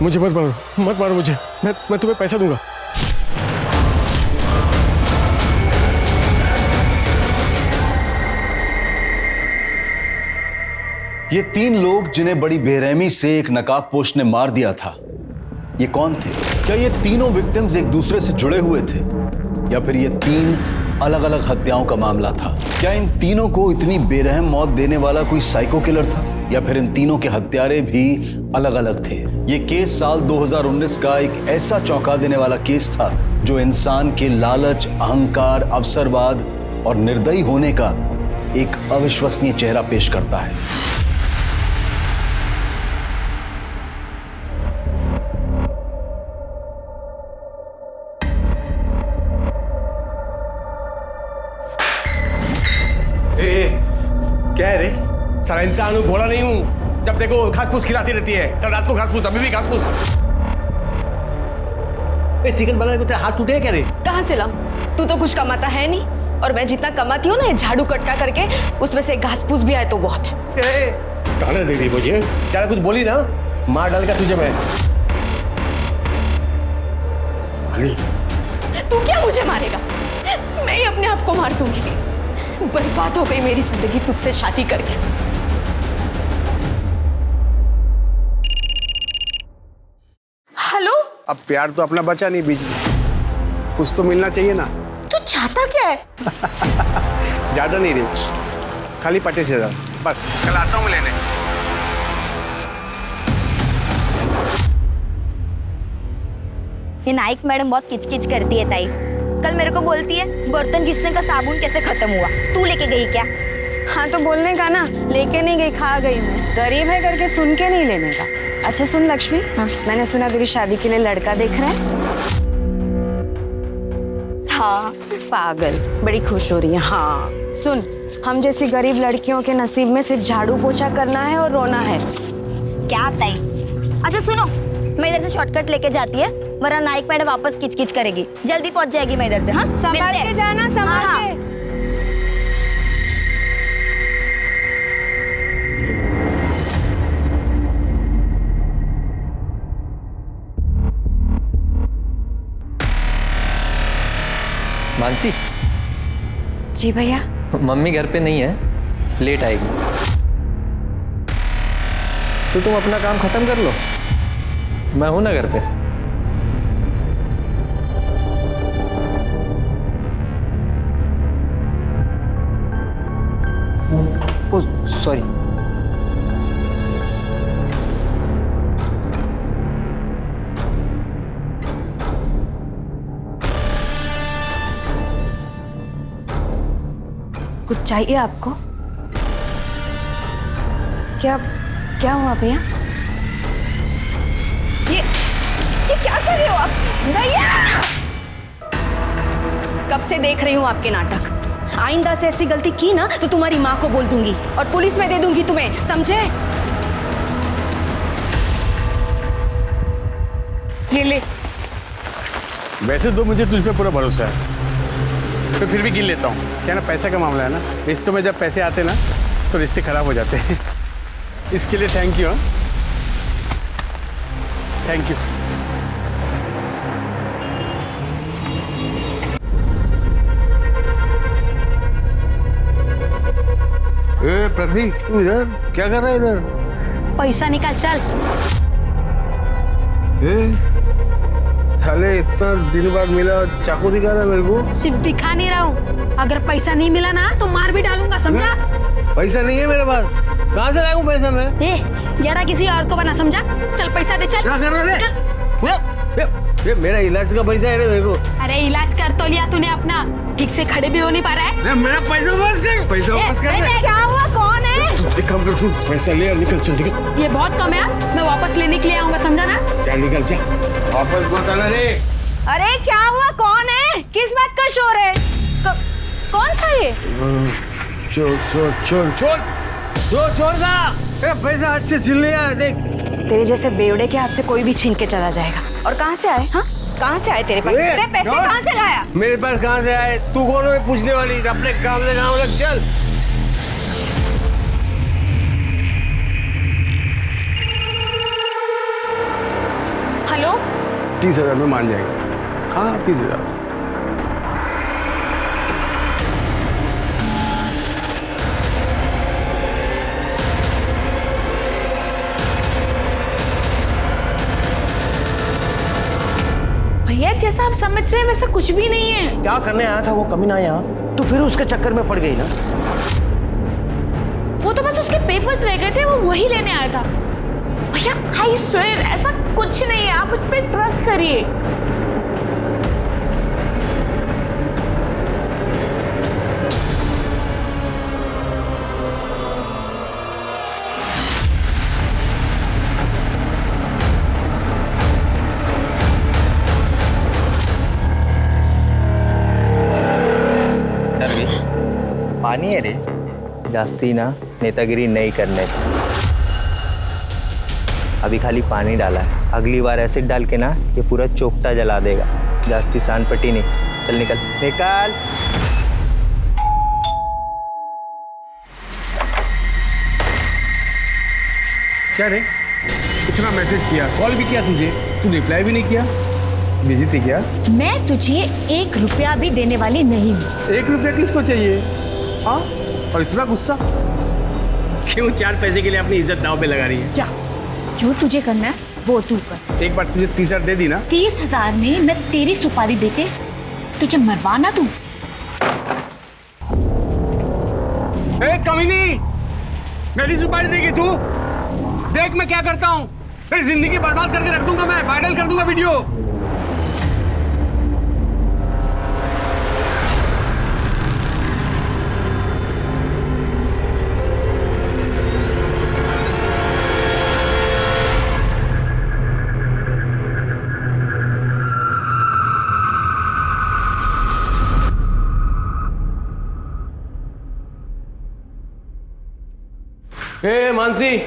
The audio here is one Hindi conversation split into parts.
मुझे मत मारो मुझे, मैं तुम्हें पैसा दूंगा। ये 3 लोग जिन्हें बड़ी बेरहमी से एक नकाबपोश ने मार दिया था, ये कौन थे? क्या ये तीनों विक्टिम्स एक दूसरे से जुड़े हुए थे या फिर ये 3 अलग अलग हत्याओं का मामला था? क्या इन तीनों को इतनी बेरहम मौत देने वाला कोई साइको किलर था या फिर इन तीनों के हत्यारे भी अलग अलग थे? ये केस साल 2019 का एक ऐसा चौंका देने वाला केस था जो इंसान के लालच, अहंकार, अवसरवाद और निर्दयी होने का एक अविश्वसनीय चेहरा पेश करता है। क्या है रे? सारा इंसान हूँ, घोड़ा नहीं हूँ। जब देखो घास फूस खिलाती रहती है, कल रात को घास फूस, अभी भी घास फूस। चिकन बनाने को तेरा हाथ टूटे क्या रे? कहाँ से लाऊं? तू तो कुछ कमाता है नहीं, और मैं जितना कमाती हूँ ना, झाड़ू कटका करके उसमें से घास फूस भी आए तो बहुत है। ताना दे रही मुझे, ज्यादा कुछ बोली ना मार डालूंगा तुझे मैं। तू क्या मुझे मारेगा? मैं ही अपने आप को मार दूंगी। बर्बाद हो गई मेरी जिंदगी तुझसे शादी करके। हेलो? अब प्यार तो अपना बचा नहीं बीच में, कुछ तो मिलना चाहिए ना। तू चाहता क्या है? ज्यादा नहीं रे, खाली 25,000 बस। कल आता हूँ लेने। ये नाइक मैडम बहुत किचकिच करती है ताई। कल मेरे को बोलती है बर्तन घिसने का साबुन कैसे खत्म हुआ, तू लेके गई क्या? हाँ तो बोलने का ना, लेके नहीं गई, खा गई मैं। गरीब है करके सुन के नहीं लेने का। अच्छा सुन लक्ष्मी, हाँ? मैंने सुना तेरी शादी के लिए लड़का देख रहा है। हाँ पागल, बड़ी खुश हो रही है। हाँ सुन, हम जैसी गरीब लड़कियों के नसीब में सिर्फ झाड़ू पोछा करना है और रोना है। क्या ताई? अच्छा सुनो, मैं इधर से शॉर्टकट लेके जाती है, वरना नाइक मैडम वापस किचकिच करेगी। जल्दी पहुंच जाएगी मैं इधर से। हाँ संभाल के जाना, संभाल के। मानसी। जी भैया। मम्मी घर पे नहीं है, लेट आएगी। तो तुम अपना काम खत्म कर लो, मैं हूं ना घर पे। Oh sorry. कुछ चाहिए आपको? क्या हुआ भैया? ये क्या कर रहे हो आप? भैया! कब से देख रही हूँ आपके नाटक। आइंदा से ऐसी गलती की ना तो तुम्हारी माँ को बोल दूंगी और पुलिस में दे दूंगी तुम्हें, समझे? ये ले। वैसे तो मुझे तुझ पे पूरा भरोसा है, तो फिर भी गिन लेता हूँ। क्या ना, पैसे का मामला है ना, रिश्तों में जब पैसे आते ना तो रिश्ते खराब हो जाते हैं। इसके लिए थैंक यू। Thank you. ए प्रतीक, तू इधर क्या कर रहा है? इधर पैसा निकाल, चल। साले इतना दिन बाद मिला, चाकू दिखा रहा है मेरे को। सिर्फ दिखा नहीं रहा हूँ, अगर पैसा नहीं मिला ना तो मार भी डालूंगा, समझा? पैसा नहीं है मेरे पास, कहाँ से लाऊं पैसा मैं? यारा किसी और को बना, समझा? चल पैसा दे, चल। क्या कर रहा है? ये मेरा इलाज का पैसा है रे मेरे को। अरे इलाज कर तो लिया तूने अपना, ठीक से खड़े भी हो नहीं पा रहा है। मेरा पैसा वापस कर, पैसा वापस कर। क्या हुआ, कौन है? एक काम कर, तू पैसा ले और निकल, चल निकल। ये बहुत कम है, मैं वापस लेने के लिए आऊंगा, समझा ना? चल निकल, चल वापस मत आना रे। अरे क्या हुआ, कौन है? किस बात का शोर है? कौन था ये? छोड़ का पैसा अच्छे छीन लिया। देख, तेरे जैसे बेवड़े के हाथ से कोई भी छीन के चला जाएगा। और कहाँ से आए? हाँ, कहाँ से आए तेरे पास? तेरे पैसे कहाँ से लाया? मेरे पास कहाँ से आए? तू कौन है पूछने वाली? अपने काम से काम लग, चल। 30,000 में मान जाएंगे। हाँ 30,000। भैया जैसा आप समझ रहे हैं वैसा कुछ भी नहीं है। क्या करने आया था वो कमीना यहाँ, तो फिर उसके चक्कर में पड़ गई ना। वो तो बस उसके पेपर्स रह गए थे, वो वही लेने आया था। भैया आई स्वेयर ऐसा कुछ नहीं है, आप मुझ पे ट्रस्ट करिए। पानी है रे, जास्ती ना नेतागिरी नहीं करने। अभी खाली पानी डाला है, अगली बार एसिड डाल के ना ये पूरा चोपटा जला देगा। जास्ती सान पट्टी नहीं। चल निकल निकल। क्या रे, इतना मैसेज किया, कॉल भी किया तुझे, तू रिप्लाई भी नहीं किया। बिजी थी क्या? मैं तुझे 1 रुपया भी देने वाली नहीं हूँ। 1 रुपया किसको चाहिए? हाँ, और इतना गुस्सा क्यों? 4 पैसे के लिए अपनी इज्जत दांव पे लगा रही है। जा, जो तुझे करना है वो तू कर। एक बार तुझे 30,000 दे दी ना। 30,000 में मैं तेरी सुपारी देके तुझे मरवाना तू। ए कमीनी, मेरी सुपारी देगी तू? देख मैं क्या करता हूँ, फिर जिंदगी बर्बाद करके रख दूंगा, मैं वायरल कर दूंगा वीडियो। ए मानसी,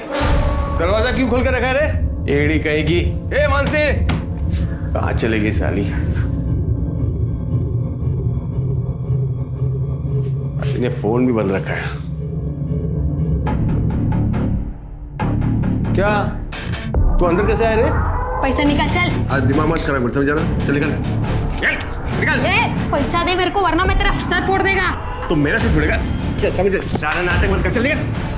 दरवाजा क्यों खोल कर रखा है रे? एड़ी कहेगी। ए मानसी, कहाँ चलेगी साली? इन्हें फोन भी बंद रखा है। क्या तू अंदर कैसे आया रे? पैसा निकाल चल। आज दिमाग मत खराब कर, समझ आ रहा? चल निकल निकल। पैसा दे मेरे को वरना मैं तेरा सर फोड़ देगा। तो मेरा सिर जुड़ेगा क्या? समझ ज्यादा नाटक मत कर, चल निकल।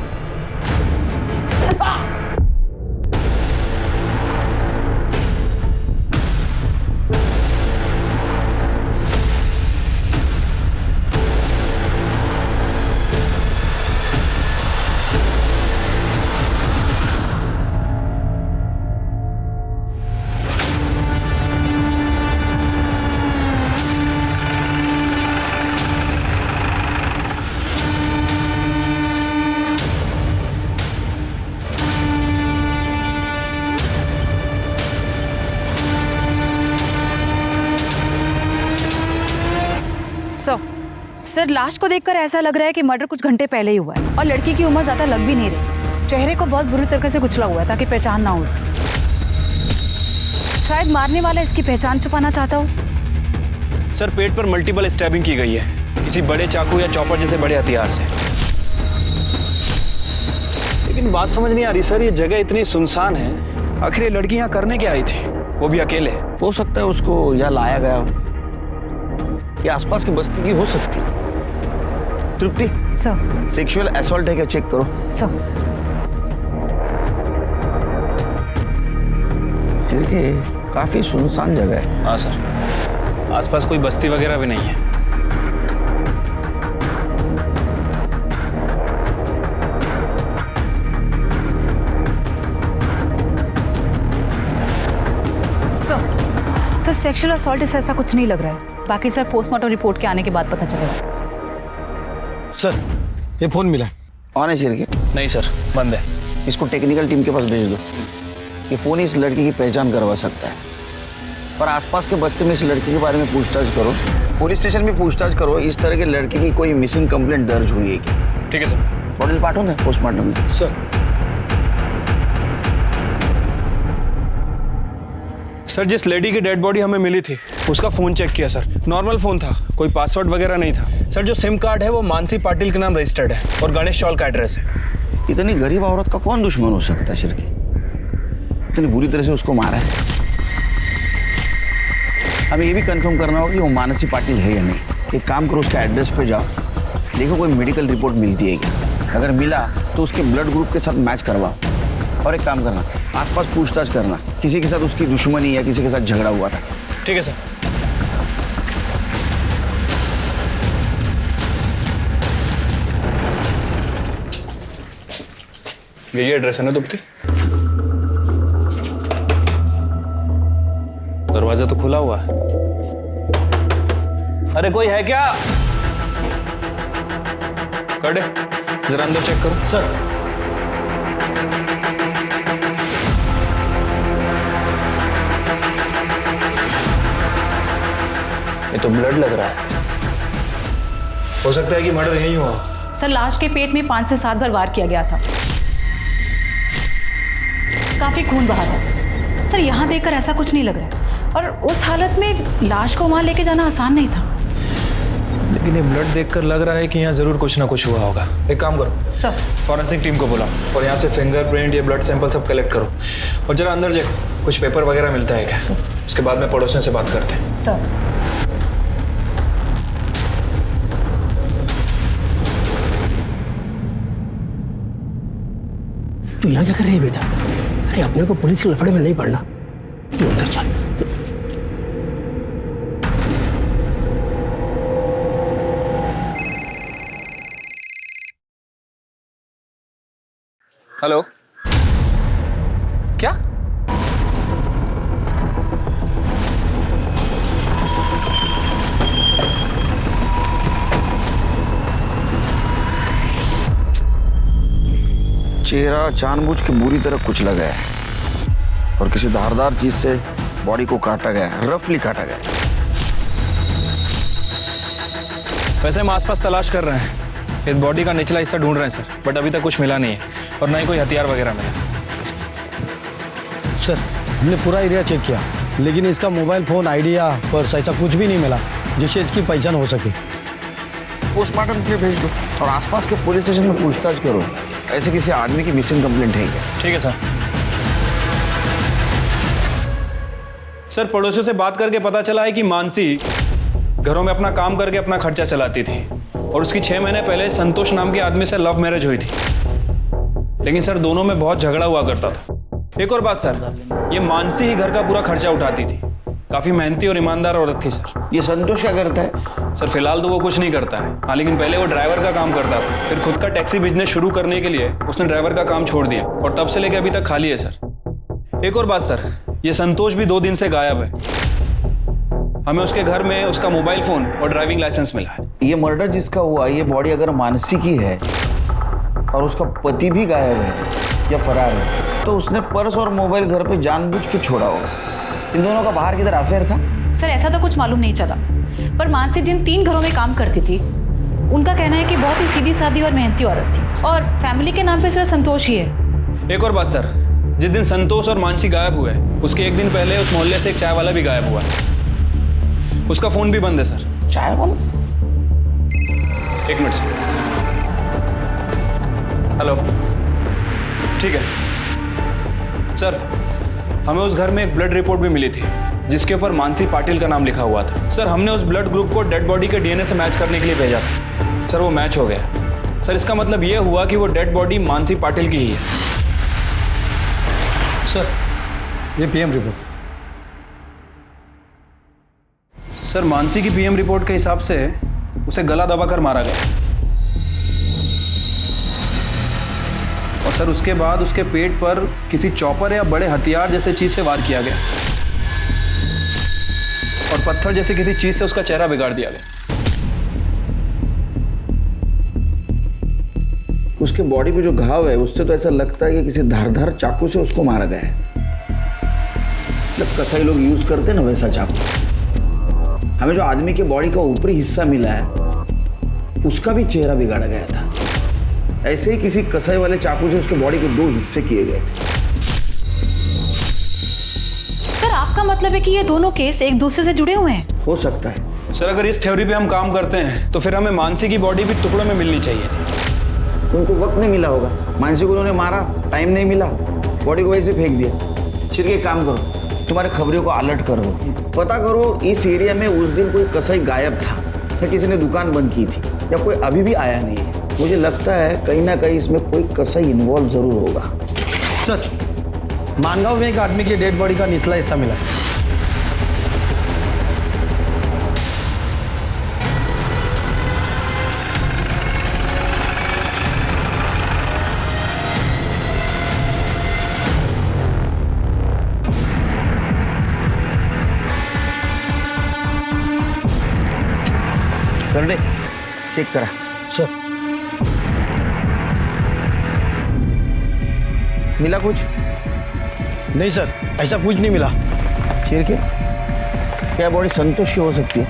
सर, लाश को देखकर ऐसा लग रहा है कि मर्डर कुछ घंटे पहले ही हुआ है और लड़की की उम्र ज्यादा लग भी नहीं रही। चेहरे को बहुत बुरी तरीके से कुचला हुआ है ताकि पहचान ना हो उसकी। शायद मारने वाला इसकी पहचान छुपाना चाहता हो। सर, पेट पर मल्टीपल स्टैबिंग की गई है, किसी बड़े चाकू या चॉपर जैसे बड़े हथियार से। लेकिन बात समझ नहीं आ रही सर, ये जगह इतनी सुनसान है, आखिर ये लड़की यहाँ करने क्या आई थी, वो भी अकेले? हो सकता है उसको यहाँ लाया गया हो, या आसपास की बस्ती की हो सकती है। तृप्ति, सर, सेक्सुअल असॉल्ट है क्या, चेक करो। सर, काफी सुनसान जगह है। हाँ सर, आसपास कोई बस्ती वगैरह भी नहीं है। सर, सेक्सुअल असॉल्ट से ऐसा कुछ नहीं लग रहा है। बाकी सर पोस्टमार्टम रिपोर्ट के आने के बाद पता चलेगा। सर, ये फोन मिला ऑन है चिरके? नहीं सर, बंद है। इसको टेक्निकल टीम के पास भेज दो। ये फोन इस लड़की की पहचान करवा सकता है। और आसपास के बस्ती में इस लड़की के बारे में पूछताछ करो, पुलिस स्टेशन में पूछताछ करो, इस तरह के लड़की की कोई मिसिंग कंप्लेंट दर्ज हुई है क्या? ठीक है सर। बॉडी पाठो ना पोस्टमार्टम में। सर, जिस लेडी की डेड बॉडी हमें मिली थी उसका फोन चेक किया सर, नॉर्मल फोन था, कोई पासवर्ड वगैरह नहीं था। सर, जो सिम कार्ड है वो मानसी पाटिल के नाम रजिस्टर्ड है और गणेश चौल का एड्रेस है। इतनी गरीब औरत का कौन दुश्मन हो सकता है शिरके? इतनी बुरी तरह से उसको मारा है। हमें ये भी कंफर्म करना होगा कि वो मानसी पाटिल है या नहीं। एक काम करो, उसके एड्रेस पे जाओ, देखो कोई मेडिकल रिपोर्ट मिलती है क्या। अगर मिला तो उसके ब्लड ग्रुप के साथ मैच करवाओ। और एक काम करना, आसपास पूछताछ करना, किसी के साथ उसकी दुश्मनी या किसी के साथ झगड़ा हुआ था। ठीक है सर। यही एड्रेस है ना दुप्ती? दरवाजा तो खुला हुआ है। अरे कोई है क्या? कर दे, जरा अंदर चेक करो। सर ये तो ब्लड लग रहा है। हो सकता है कि मर्डर यहीं हुआ। सर लाश के पेट में 5 से 7 बार वार किया गया था, काफी खून बहा था। सर यहाँ देखकर ऐसा कुछ नहीं लग रहा है, और उस हालत में लाश को वहां लेके जाना आसान नहीं था। लेकिन ये ब्लड देखकर लग रहा है कि यहाँ जरूर कुछ ना कुछ हुआ होगा। एक काम करो सर, फॉरेंसिक टीम को बुलाओ और यहाँ से फिंगरप्रिंट या ब्लड सैंपल सब कलेक्ट करो और जरा अंदर देखो कुछ पेपर वगैरह मिलता है क्या। उसके बाद में पड़ोसियों से बात करते हैं। सर तू यहाँ क्या कर रही है बेटा? अरे अपने को पुलिस के लफड़े में नहीं पड़ना, तू अंदर चल। हेलो, क्या? चेहरा जानबूझ के बुरी तरह कुचला गया है और किसी धारदार चीज से बॉडी को काटा गया है, रफली काटा गया है। वैसे हम आसपास तलाश कर रहे हैं, इस बॉडी का निचला हिस्सा ढूंढ रहे हैं सर, बट अभी तक कुछ मिला नहीं है और ना ही कोई हथियार वगैरह मिला। सर हमने पूरा एरिया चेक किया, लेकिन इसका मोबाइल फोन, आईडी या पर्स ऐसा कुछ भी नहीं मिला जिससे इसकी पहचान हो सके। पोस्टमार्टम के लिए भेज दो और आसपास के पुलिस स्टेशन में पूछताछ करो, ऐसे किसी आदमी की मिसिंग कंप्लेंट है क्या। ठीक है सर। सर पड़ोसियों से बात करके पता चला है कि मानसी घरों में अपना काम करके अपना खर्चा चलाती थी और उसकी 6 महीने पहले संतोष नाम के आदमी से लव मैरिज हुई थी। लेकिन सर दोनों में बहुत झगड़ा हुआ करता था। एक और बात सर, ये मानसी ही घर का पूरा खर्चा उठाती थी। काफी मेहनती और ईमानदार औरत थी सर। ये संतोष क्या करता है? सर फिलहाल तो वो कुछ नहीं करता है, हाँ, लेकिन पहले वो ड्राइवर का काम करता था। फिर खुद का टैक्सी बिजनेस शुरू करने के लिए उसने ड्राइवर का काम छोड़ दिया और तब से लेकर अभी तक खाली है सर। एक और बात सर, ये संतोष भी 2 दिन से गायब है। हमें उसके घर में उसका मोबाइल फोन और ड्राइविंग लाइसेंस मिला है। ये मर्डर जिसका हुआ, ये बॉडी अगर मानसी की है और उसका पति भी गायब है या फरार है, तो उसने पर्स और मोबाइल घर पे जानबूझ के छोड़ा होगा। इन दोनों का बाहर किधर अफेयर था? सर ऐसा तो कुछ मालूम नहीं चला, पर मानसी जिन 3 घरों में काम करती थी उनका कहना है कि बहुत ही सीधी सादी और मेहनती औरत थी और फैमिली के नाम पे सिर्फ संतोष ही है। एक और बात सर, जिस दिन संतोष और मानसी गायब हुए उसके 1 दिन पहले उस मोहल्ले से एक चाय वाला भी गायब हुआ है। उसका फोन भी बंद है सर। चाय वाला? 1 मिनट सर। हेलो, ठीक है सर, हमें उस घर में एक ब्लड रिपोर्ट भी मिली थी जिसके ऊपर मानसी पाटिल का नाम लिखा हुआ था। सर हमने उस ब्लड ग्रुप को डेड बॉडी के डीएनए से मैच करने के लिए भेजा था। सर वो मैच हो गया। सर इसका मतलब ये हुआ कि वो डेड बॉडी मानसी पाटिल की ही है। सर ये पीएम रिपोर्ट। सर मानसी की पीएम रिपोर्ट के हिसाब से उसे गला दबाकर मारा गया और सर उसके बाद उसके पेट पर किसी चॉपर या बड़े हथियार जैसे चीज से वार किया गया और पत्थर जैसे किसी चीज से उसका चेहरा बिगाड़ दिया गया। उसके बॉडी पे जो घाव है उससे तो ऐसा लगता है कि किसी धारदार चाकू से उसको मारा गया है। मतलब कसाई लोग यूज करते हैं ना वैसा चाकू। हमें जो आदमी के बॉडी का ऊपरी हिस्सा मिला है उसका भी चेहरा बिगाड़ा गया था। ऐसे ही किसी कसाई वाले चाकू से उसके बॉडी के 2 हिस्से किए गए थे। सर आपका मतलब है कि ये दोनों केस एक दूसरे से जुड़े हुए हैं? हो सकता है। सर अगर इस थ्योरी पे हम काम करते हैं तो फिर हमें मानसी की बॉडी भी टुकड़ों में मिलनी चाहिए थी। उनको वक्त नहीं मिला होगा, मानसी को उन्होंने मारा, टाइम नहीं मिला, बॉडी को वैसे फेंक दिया। चिर के काम करो, तुम्हारे खबरों को अलर्ट करो, पता करो इस एरिया में उस दिन कोई कसाई गायब था या किसी ने दुकान बंद की थी या कोई अभी भी आया नहीं है। मुझे लगता है कहीं ना कहीं इसमें कोई कसाई इन्वॉल्व जरूर होगा। सर, मानगांव में एक आदमी की डेड बॉडी का निचला हिस्सा मिला। कर दे, चेक करा। सर, मिला कुछ? नहीं सर, ऐसा कुछ नहीं मिला। चिरके, क्या बॉडी संतोष की हो सकती है?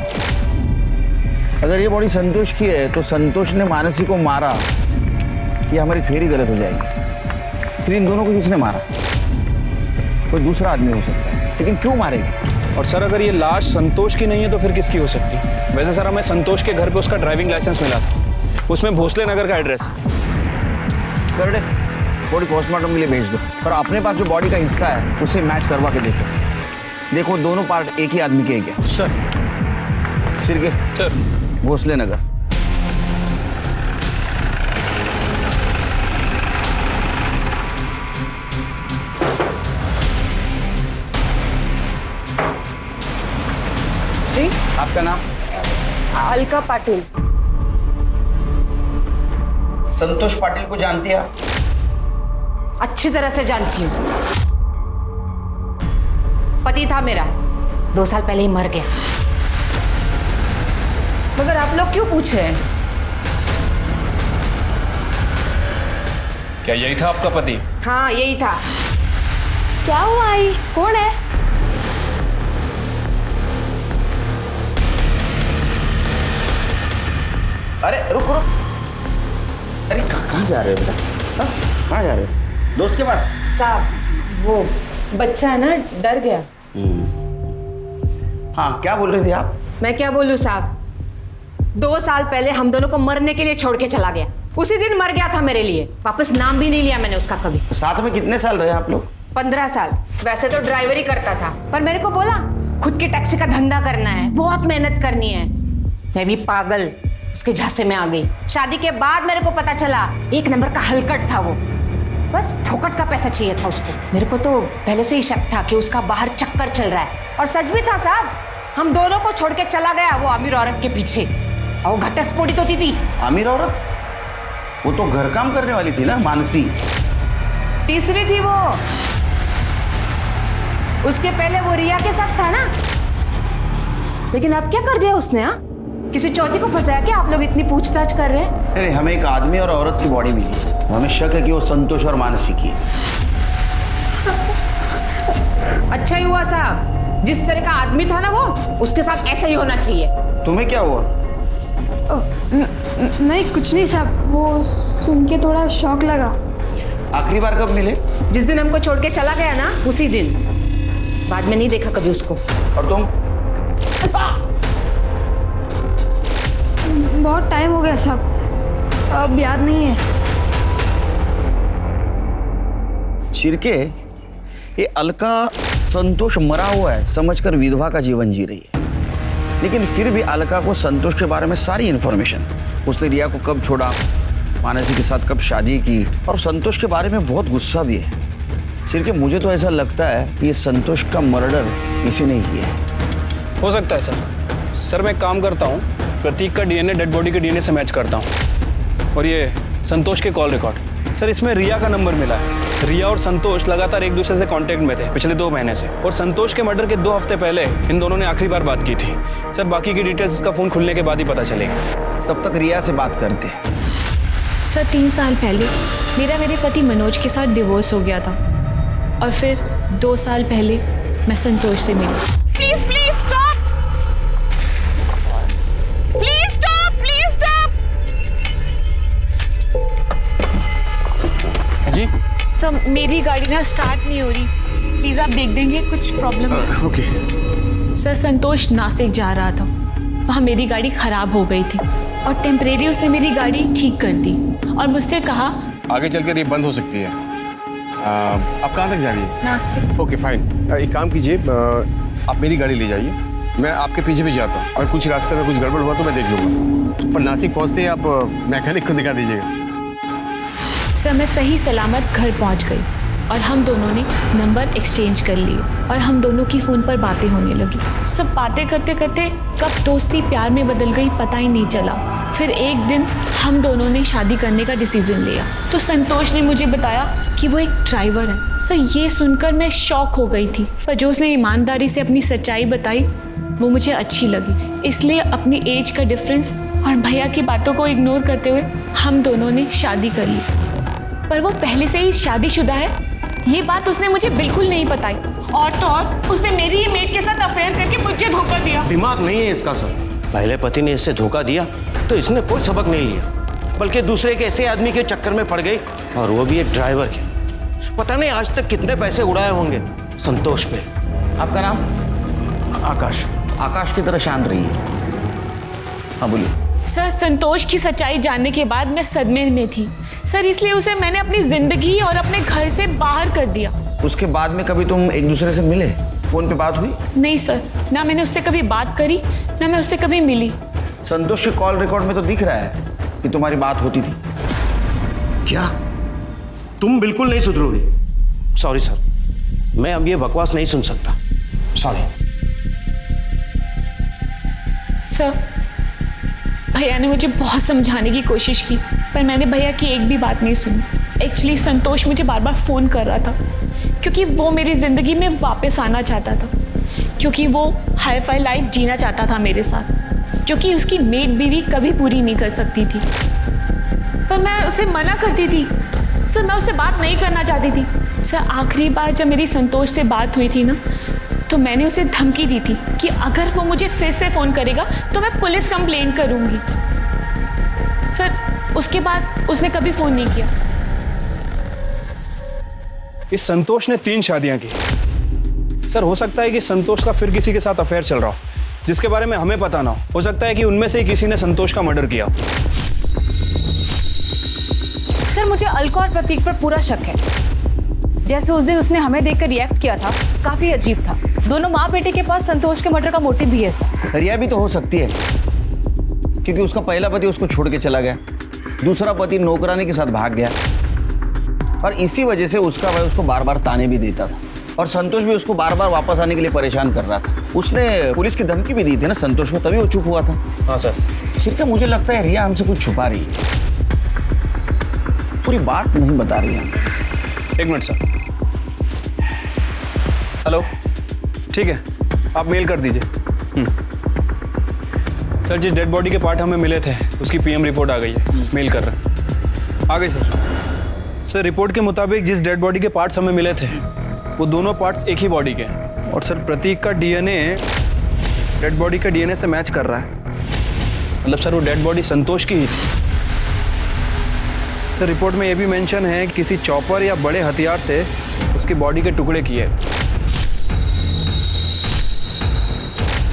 अगर ये बॉडी संतोष की है तो संतोष ने मानसी को मारा, ये हमारी थ्योरी गलत हो जाएगी। फिर इन दोनों को किसने मारा? कोई दूसरा आदमी हो सकता है, लेकिन क्यों मारेगा? और सर अगर ये लाश संतोष की नहीं है तो फिर किसकी हो सकती है? वैसे सर हमें संतोष के घर पे उसका ड्राइविंग लाइसेंस मिला था, उसमें भोसले नगर का एड्रेस है। कर दे, बॉडी पोस्टमार्टम के लिए भेज दो, पर अपने पास जो बॉडी का हिस्सा है उसे मैच करवा के देखो दोनों पार्ट एक ही आदमी के क्या? सर, सिरके सर, भोसले नगर। जी, आपका नाम? अलका पाटिल। संतोष पाटिल को जानती है आप? अच्छी तरह से जानती हूँ। पति था मेरा, 2 साल पहले ही मर गया। मगर आप लोग क्यों पूछ रहे हैं? क्या यही था आपका पति? हाँ, यही था। क्या हुआ आई? कौन है? अरे रुक रुक, अरे कहाँ जा रहे हो बेटा? कहाँ जा रहे हो? दोस्त के पास? साहब, वो बच्चा है ना, डर गया। हाँ, क्या बोल रही थी आप? मैं क्या बोलूं साहब, 2 साल पहले हम दोनों को मरने के लिए छोड़ के चला गया। उसी दिन मर गया था मेरे लिए, वापस नाम भी नहीं लिया मैंने उसका कभी। साथ में कितने साल रहे आप लोग? 15 साल। वैसे तो ड्राइवरी करता था, पर मेरे को बोला खुद की टैक्सी का धंधा करना है, बहुत मेहनत करनी है। मैं भी पागल उसके झांसे में आ गई। शादी के बाद मेरे को पता चला 1 नंबर का हलकट था वो, बस फोकट का पैसा चाहिए था उसको। मेरे को तो पहले से ही शक था कि उसका बाहर चक्कर चल रहा है, और सच भी था साहब। हम दोनों को छोड़ के चला गया वो अमीर औरत के पीछे, और घटस्फोटित होती थी। अमीर औरत? वो तो घर काम करने वाली थी ना, मानसी। तीसरी थी वो। उसके पहले वो रिया के साथ था ना। लेकिन अब क्या कर दिया उसने? हाँ, किसी चौथी को फंसाया क्या? आप लोग इतनी पूछताछ कर रहे हैं। नहीं, हमें एक आदमी और औरत की बॉडी मिली, हमें शक है कि वो संतोष और मानसी की है। अच्छा ही हुआ साहब, जिस तरह का आदमी था ना वो, उसके साथ ऐसा ही होना चाहिए। तुम्हें क्या हुआ? नहीं, कुछ नहीं साहब, वो सुन के थोड़ा शौक लगा। आखिरी बार कब मिले? जिस दिन हमको छोड़ के चला गया ना, उसी दिन। बाद में नहीं देखा कभी उसको। और तुम? बहुत टाइम हो गया साहब, अब याद नहीं है। शिरके, ये अलका संतोष मरा हुआ है समझकर विधवा का जीवन जी रही है, लेकिन फिर भी अलका को संतोष के बारे में सारी इंफॉर्मेशन, उसने रिया को कब छोड़ा, मानसी के साथ कब शादी की, और संतोष के बारे में बहुत गुस्सा भी है। शिरके, मुझे तो ऐसा लगता है कि ये संतोष का मर्डर किसी ने किया है। हो सकता है सर। सर मैं एक काम करता हूँ, प्रतीक का डीएनए डेड बॉडी के डीएनए से मैच करता हूँ, और ये संतोष के कॉल रिकॉर्ड। सर इसमें रिया का नंबर मिला है। रिया और संतोष लगातार एक दूसरे से कांटेक्ट में थे पिछले 2 महीने से, और संतोष के मर्डर के 2 हफ्ते पहले इन दोनों ने आखिरी बार बात की थी। सर बाकी की डिटेल्स इसका फ़ोन खुलने के बाद ही पता चलेगी। तब तक रिया से बात करते हैं। सर 3 साल पहले मेरे पति मनोज के साथ डिवोर्स हो गया था, और फिर 2 साल पहले मैं संतोष से मिली। Please please stop, please stop, please stop. जी सर मेरी गाड़ी ना स्टार्ट नहीं हो रही, प्लीज आप देख देंगे, कुछ प्रॉब्लम है। ओके। सर संतोष नासिक जा रहा था, वहाँ मेरी गाड़ी खराब हो गई थी, और टेम्परेरी उसने मेरी गाड़ी ठीक कर दी, और मुझसे कहा आगे चलकर ये बंद हो सकती है, आप कहाँ तक जा रही है? नासिक। ओके फाइन, एक काम कीजिए, आप मेरी गाड़ी ले जाइए, मैं आपके पीछे भी जाता हूँ, और कुछ रास्ते में कुछ गड़बड़ हुआ तो मैं देख लूँगा। पर नासिक पहुँचते ही आप मैकेनिक को दिखा दीजिएगा। सर मैं सही सलामत घर पहुंच गई और हम दोनों ने नंबर एक्सचेंज कर लिए और हम दोनों की फ़ोन पर बातें होने लगी। सब बातें करते करते कब दोस्ती प्यार में बदल गई पता ही नहीं चला। फिर एक दिन हम दोनों ने शादी करने का डिसीजन लिया तो संतोष ने मुझे बताया कि वो एक ड्राइवर है। सर ये सुनकर मैं शॉक हो गई थी, पर जो उसने ईमानदारी से अपनी सच्चाई बताई वो मुझे अच्छी लगी। इसलिए अपनी एज का डिफरेंस और भैया की बातों को इग्नोर करते हुए हम दोनों ने शादी कर ली। पर वो पहले से ही शादीशुदा है, ये बात उसने मुझे बिल्कुल नहीं बताई। और तो और उसने मेरी ही मेड के साथ अफेयर करके मुझे धोखा दिया। दिमाग नहीं है इसका सर। पहले पति ने इसे धोखा दिया तो इसने कोई सबक नहीं लिया, बल्कि दूसरे के ऐसे आदमी के चक्कर में पड़ गई, और वो भी एक ड्राइवर के। पता नहीं आज तक कितने पैसे उड़ाए होंगे संतोष पे। आपका नाम? आकाश। आकाश की तरह शांत रहिए। हाँ बोलिए। सर संतोष की सच्चाई जानने के बाद मैं सदमे में थी सर, इसलिए उसे मैंने अपनी जिंदगी और अपने घर से बाहर कर दिया। उसके बाद में कभी तुम एक दूसरे से मिले? फोन पे बात हुई? नहीं सर, ना मैंने उससे कभी बात करी ना मैं उससे कभी मिली। संतोष के कॉल रिकॉर्ड में तो दिख रहा है कि तुम्हारी बात होती थी। क्या तुम बिल्कुल नहीं सुधरोगे? सॉरी सर, मैं अब ये बकवास नहीं सुन सकता, सॉरी। सर भैया ने मुझे बहुत समझाने की कोशिश की पर मैंने भैया की एक भी बात नहीं सुनी। एक्चुअली संतोष मुझे बार बार फ़ोन कर रहा था क्योंकि वो मेरी ज़िंदगी में वापस आना चाहता था, क्योंकि वो हाई फाई लाइफ जीना चाहता था मेरे साथ, जो कि उसकी मेड बीवी कभी पूरी नहीं कर सकती थी। पर मैं उसे मना करती थी सर, मैं उससे बात नहीं करना चाहती थी। सर आखिरी बार जब मेरी संतोष से बात हुई थी ना, तो मैंने उसे धमकी दी थी कि अगर वो मुझे फिर से फ़ोन करेगा तो मैं पुलिस कंप्लेंट करूंगी। सर उसके बाद उसने कभी फ़ोन नहीं किया। इस संतोष ने 3 शादियां की। सर हो सकता है कि संतोष का फिर किसी के साथ अफेयर चल रहा हो जिसके बारे में हमें पता ना हो सकता है कि उनमें से ही किसी ने संतोष का मर्डर किया। सर मुझे अलका और प्रतीक पर पूरा शक है। जैसे उस दिन उसने हमें देखकर रिएक्ट किया था, काफी अजीब था। दोनों माँ बेटे के पास संतोष के मर्डर का मोटिव भी है सर। रिया भी तो हो सकती है क्योंकि उसका पहला पति उसको छोड़ के चला गया, दूसरा पति नौकरानी के साथ भाग गया, और इसी वजह से उसका भाई उसको बार बार ताने भी देता था, और संतोष भी उसको बार बार वापस आने के लिए परेशान कर रहा था। उसने पुलिस की धमकी भी दी थी ना संतोष को, तभी वो चुप हुआ था। हाँ सर। सिर्फ मुझे लगता है रिया हमसे कुछ छुपा रही है, पूरी बात नहीं बता रही है। एक मिनट सर। हेलो, ठीक है, आप मेल कर दीजिए। सर जिस डेड बॉडी के पार्ट हमें मिले थे उसकी पीएम रिपोर्ट आ गई है, मेल कर रहे हैं। आ गई सर। सर रिपोर्ट के मुताबिक जिस डेड बॉडी के पार्ट्स हमें मिले थे वो दोनों पार्ट्स एक ही बॉडी के हैं, और सर प्रतीक का डीएनए डेड बॉडी के डीएनए से मैच कर रहा है। मतलब सर वो डेड बॉडी संतोष की ही थी। सर रिपोर्ट में ये भी मेंशन है कि किसी चॉपर या बड़े हथियार से उसकी बॉडी के टुकड़े किए,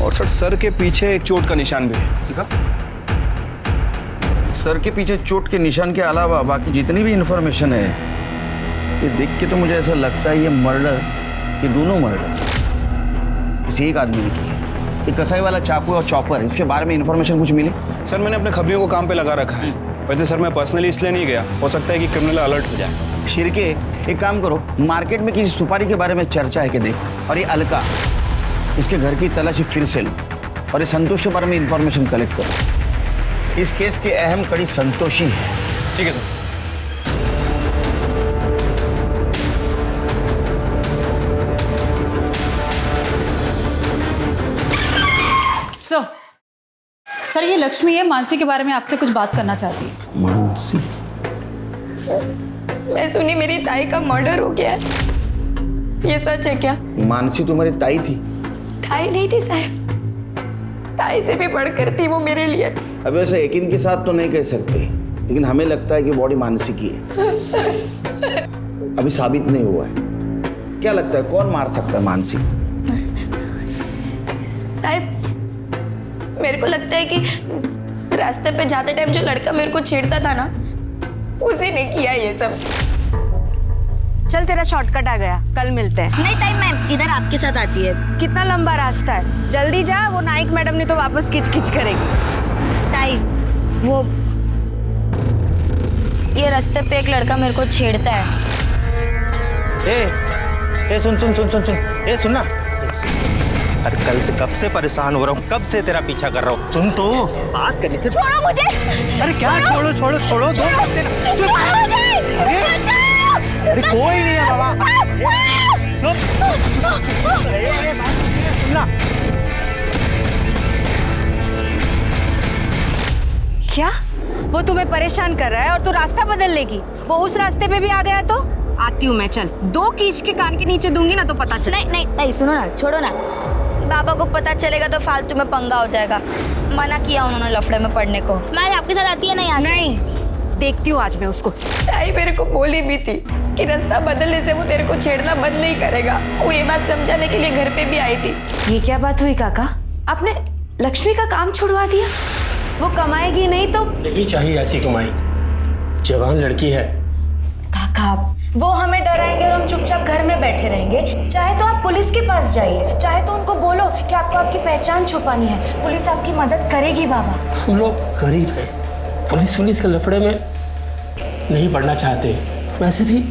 और सर के पीछे एक चोट का निशान भी है। ठीक है, सर के पीछे चोट के निशान के अलावा बाकी जितनी भी इंफॉर्मेशन है, ये देख के तो मुझे ऐसा लगता है ये मर्डर, ये दोनों मर्डर किसी एक आदमी ने किया। ये कसाई वाला चाकू और चॉपर, इसके बारे में इंफॉर्मेशन कुछ मिली? सर मैंने अपने खबरियों को काम पे लगा रखा है। वैसे सर मैं पर्सनली इसलिए नहीं गया, हो सकता है कि क्रिमिनल अलर्ट हो जाए। शिरके एक काम करो, मार्केट में किसी सुपारी के बारे में चर्चा है कि देख, और ये अलका, इसके घर की तलाशी फिर से लो, और ये संतोष के बारे में इंफॉर्मेशन कलेक्ट करो। इस केस की अहम कड़ी संतोष ही है। ठीक है सर। सर ये लक्ष्मी है, मानसी के बारे में आपसे कुछ बात करना चाहती है। मानसी? मैं सुनी मेरी ताई का मर्डर हो गया है, ये सच है क्या? मानसी तुम्हारी ताई थी? ताई नहीं थी साहब, ताई से भी बढ़कर थी वो मेरे लिए। अब ऐसे यकीन के साथ तो नहीं कह सकते, लेकिन हमें लगता है कि बॉडी मानसी की है। अभी साबित नहीं हुआ है। क्या लगता है कौन मार सकता है मानसी? साहब मेरे को लगता है कि रास्ते पे जाते टाइम जो लड़का मेरे को छेड़ता था ना, उसी ने किया ये सब। चल तेरा शॉर्टकट आ गया, कल मिलते हैं। नहीं ताई, मैं इधर आपके साथ आती है। कितना लंबा रास्ता है, जल्दी जा, वो नाइक मैडम ने तो वापस किच किच करेगी। ताई वो ये रास्ते पे एक लड़का मेरे को छेड़ता है। ए सुन सुन सुन सुन सुन, ए सुनना। अरे कल से कब से परेशान हो रहा हूँ, कब से तेरा पीछा कर रहा हूँ। सुन तो, बात करने से छोड़ो मुझे। अरे क्या छोड़ो छोड़ो छोड़ो, छोड़ो मुझे। अरे कोई नहीं है बाबा। सुनना, क्या वो तुम्हें परेशान कर रहा है और तू रास्ता बदल लेगी? वो उस रास्ते पे भी आ गया तो आती हूँ मैं, चल 2 कीच के कान के नीचे दूंगी ना तो पता चले। नहीं नहीं नहीं, सुनो ना, छोड़ो ना। बाबा को पता चलेगा तो फालतू में पंगा हो जाएगा। मना किया उन्होंने लफड़े में पड़ने को। मैं आपके साथ आती है ना यहाँ से? नहीं, देखती हूँ आज मैं उसको। ताई मेरे को बोली भी थी कि रास्ता बदलने से वो तेरे को छेड़ना बंद नहीं करेगा। वो ये बात समझाने के लिए घर पे भी आई थी। ये क्या बात हुई काका, आपने लक्ष्मी का काम छुड़वा दिया? वो कमाएगी नहीं तो? नहीं चाहिए ऐसी कमाई, जवान लड़की है। काका वो हमें डराएंगे और हम चुपचाप घर में बैठे रहेंगे। चाहे तो आप पुलिस के पास जाइए, चाहे तो उनको बोलो कि आपको आपकी पहचान छुपानी है, पुलिस आपकी मदद करेगी। बाबा हम लोग गरीब हैं, पुलिस के लफड़े में नहीं पड़ना चाहते। वैसे भी